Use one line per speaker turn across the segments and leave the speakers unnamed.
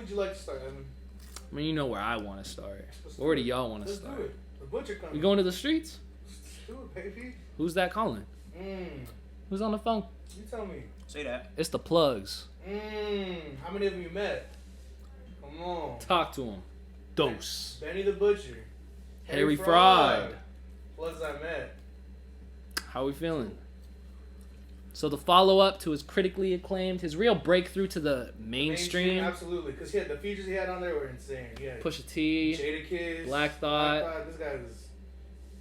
would you like to start, Evan?
I mean, you know where I want to start. Where do y'all want to
Let's do
start?
it. The butcher coming.
We going to the streets?
Let's do it, baby.
Who's that calling? Who's on the phone?
You tell me.
Say that.
It's the plugs.
How many of them you met? Come on.
Talk to him. Dose.
Benny the Butcher.
Harry Fraud.
Plugs I met.
How we feeling? So the follow-up to his critically acclaimed, his real breakthrough to the mainstream.
Absolutely, because the features he had on there were insane. Yeah.
Pusha T,
Jadakiss,
Black Thought.
This guy was.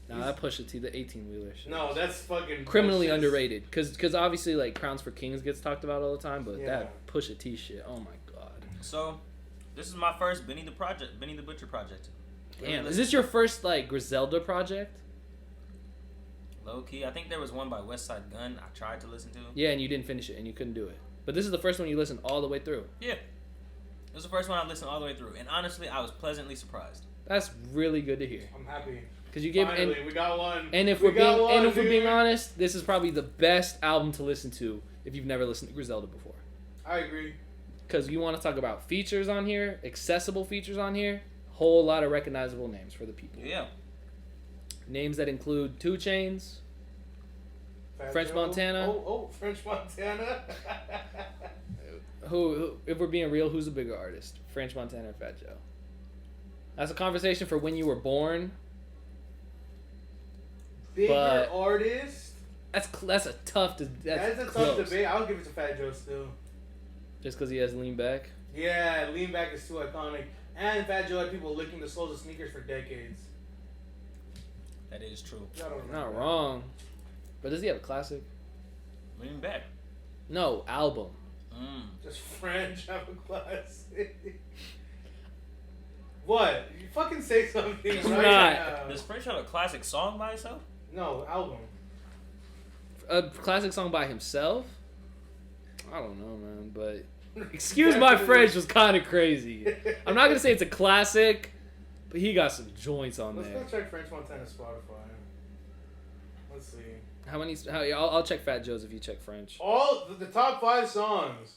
Nah, that Pusha T, the 18-wheeler shit.
No, that's fucking
criminally
bullshit.
underrated. Cause obviously like Crowns for Kings gets talked about all the time, but
Yeah.
that Pusha T shit, oh my god.
So, this is my first Benny the Butcher project.
Damn, is this your first like Griselda project?
Low key, I think there was one by West Side Gun I tried to listen to.
Yeah, and you didn't finish it, and you couldn't do it. But this is the first one you listened all the way through.
Yeah. It was the first one I listened all the way through, and honestly, I was pleasantly surprised.
That's really good to hear.
I'm happy.
Cause you gave,
Finally, we got one.
and if we're being honest, this is probably the best album to listen to if you've never listened to Griselda before.
I agree.
Cause you want to talk about features on here, accessible features on here, whole lot of recognizable names for the people.
Yeah.
Names that include 2 Chainz,
Fat
French
Joe.
Montana.
Oh, French Montana.
Who, if we're being real, who's a bigger artist, French Montana or Fat Joe? That's a conversation for when you were born.
Bigger artist.
That's a tough. That's
a
close.
tough debate. I'll give it to Fat Joe still.
Just because he has lean back.
Yeah, lean back is too iconic, and Fat Joe had people licking the soles of sneakers for decades.
That is true.
Not wrong. But does he have a classic?
Lean back.
No, album.
Just French have a classic. What? You fucking say something right now.
Does French have a classic song by itself?
No, album.
A classic song by himself? I don't know, man, but Excuse My French was kind of crazy. I'm not gonna say it's a classic, but he got some joints on there.
Let's go check French Montana Spotify. Let's see.
How many? I'll check Fat Joe's if you check French.
All the top 5 songs.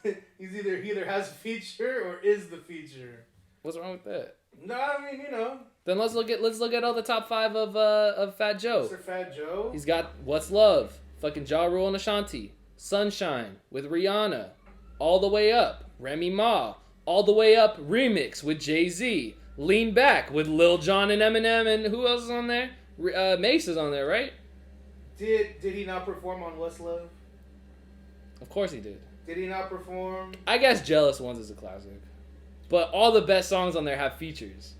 He either has a feature or is the feature.
What's wrong with that?
No, I mean, you know.
Then let's look at all the top 5 of Fat Joe.
Mr. Fat Joe.
He's got What's Love, fucking Ja Rule and Ashanti, Sunshine with Rihanna, All the Way Up, Remy Ma, All the Way Up remix with Jay-Z, Lean Back with Lil Jon and Eminem, and who else is on there? Mace is on there, right?
Did he not perform on What's Love?
Of course he did.
Did he not perform?
I guess Jealous Ones is a classic. But all the best songs on there have features.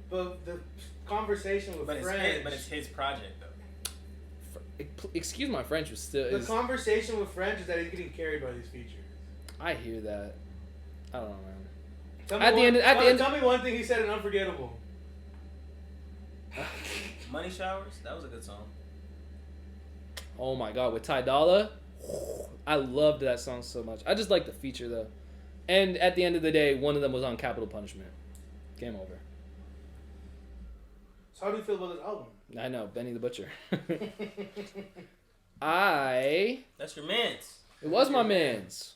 But the conversation with French.
But it's his project, though.
Excuse My French was still...
The conversation with French is that he's getting carried by these features.
I hear that. I don't know, man.
Tell me one thing he said in Unforgettable.
Money Showers? That was a good song.
Oh my god, with Ty Dolla? I loved that song so much. I just like the feature, though. And at the end of the day, one of them was on Capital Punishment. Game over.
So how do you feel about this album?
I know, Benny the Butcher.
That's your man's.
It was my man's.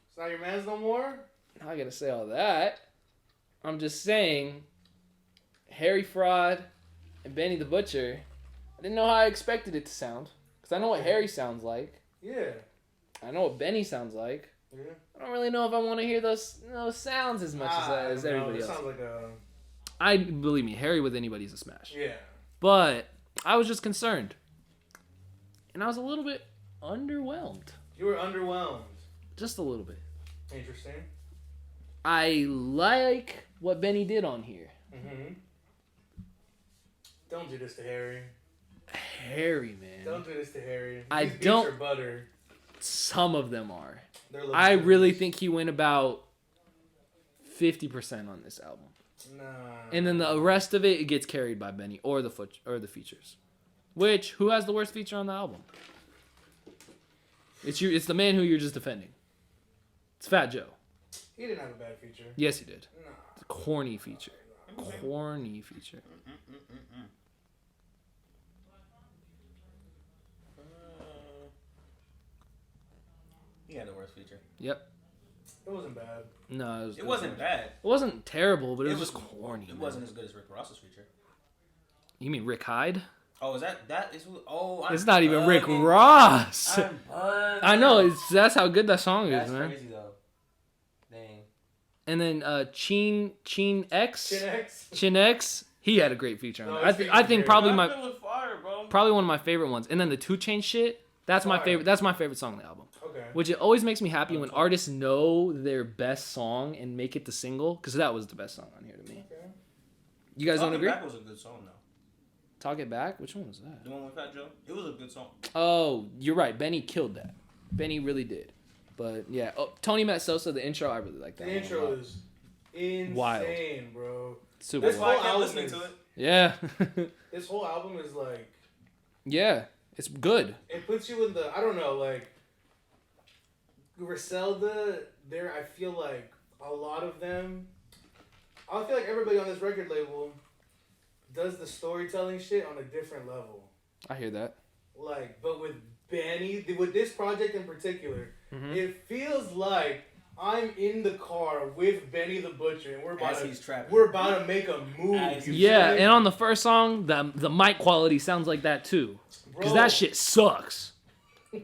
It's not your man's no more?
I gotta say all that. I'm just saying, Harry Fraud and Benny the Butcher, I didn't know how I expected it to sound. Because I know what Harry sounds like.
Yeah.
I know what Benny sounds like.
Yeah.
I don't really know if I want to hear those sounds as much as everybody else. Believe me, Harry with anybody's a smash.
Yeah.
But I was just concerned. And I was a little bit underwhelmed.
You were underwhelmed.
Just a little bit.
Interesting.
I like what Benny did on here.
Mm-hmm. Don't do this to Harry.
Harry, man.
Don't do this to Harry.
I
These
don't.
beats are butter.
Some of them are.
I
really think he went about 50% on this album.
Nah.
And then the rest of it gets carried by Benny or the features. Which, who has the worst feature on the album? It's you. It's the man who you're just defending. It's Fat Joe.
He didn't have a bad feature.
Yes, he did.
Nah.
It's a corny feature. Corny feature.
He had the worst feature.
Yep.
It wasn't bad.
It
No, it
wasn't bad.
It wasn't terrible, but it was
was-
just corny.
It
man.
wasn't as good as Rick Ross's feature.
You mean Rick Hyde?
Oh, is that is who? Oh, I'm
It's not even Rick
bugging.
Ross.
I'm bugging.
I know. That's how good that song
That's
is, man.
crazy though. Dang.
And then Chin X,
Chin X.
Chin X, he had a great feature on
No,
it.
his
I think
feature's
probably
great.
my
was fire, bro.
probably one of my favorite ones. And then the 2 Chainz shit, that's my
Fire.
favorite. That's my favorite song on the album.
Okay.
Which it always makes me happy when artists know their best song and make it the single, because that was the best song on here to me.
Okay.
You guys don't
Talking
agree?
Back was a good song though.
Talk It Back? Which one was that?
The one with Fat Joe. It was a good song.
Oh, you're right. Benny killed that. Benny really did. But yeah, Tony Matt Sosa, the intro, I really like that.
The
one a
intro
lot.
is insane,
Wild.
bro.
Super.
That's why I
whole
kept
album
listening
is-
to it.
Yeah.
This whole album is like,
Yeah. It's good.
it puts you in the, I don't know, like, Griselda, there, I feel like a lot of them, I feel like everybody on this record label does the storytelling shit on a different level.
I hear that.
Like, but with Benny, with this project in particular,
Mhm.
it feels like I'm in the car with Benny the Butcher, and
As he's trapping.
we're about to make a move.
As
you
he's-
Yeah,
feel me?
and on the first song, the mic quality sounds like that too. Because
Bro,
that shit sucks.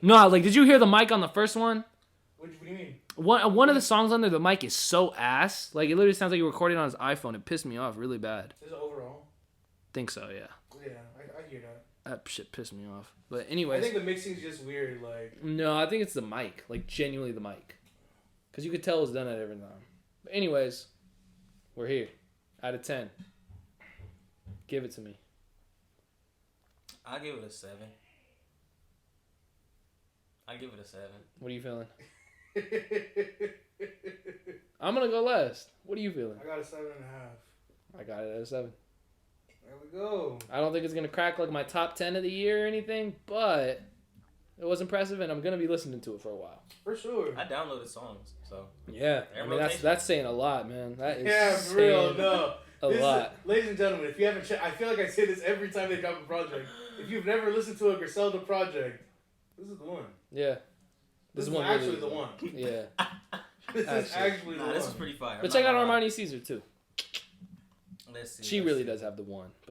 No, like, did you hear the mic on the first one?
What do you mean?
One of the songs on there, the mic is so ass. Like, it literally sounds like you recorded on his iPhone. It pissed me off really bad.
This is overall.
Think so, yeah.
Yeah, I hear that.
That shit pissed me off. But
I
anyways,
think the mixing's just weird. Like,
no, I think it's the mic. Like, genuinely the mic. Because you could tell it's done at every time. But anyways, we're here. Out of 10. Give it to me.
I give it a 7. I give it a 7.
What are you feeling?
I
I'm going to go last. What are you feeling?
got a 7.5.
I got it at a 7.
There we go.
I don't think it's going to crack like my top 10 of the year or anything, but it was impressive and I'm going to be listening to it for a while.
For sure.
I downloaded songs, so
Yeah.
Air
I mean,
rotation.
that's saying a lot, man. That is
Yeah, for real.
saying
No.
a
This is-
lot.
ladies and gentlemen, if you haven't checked, I feel like I say this every time they drop a project. If you've never listened to a Griselda project, this is the one.
Yeah.
This is
one
actually
really-
the one.
Yeah.
This is actually the
nah,
one.
this was pretty fire.
But
I'm
check
not
out
gonna lie.
Armani Caesar too.
Let's see.
She
let's
really
see.
does have the one.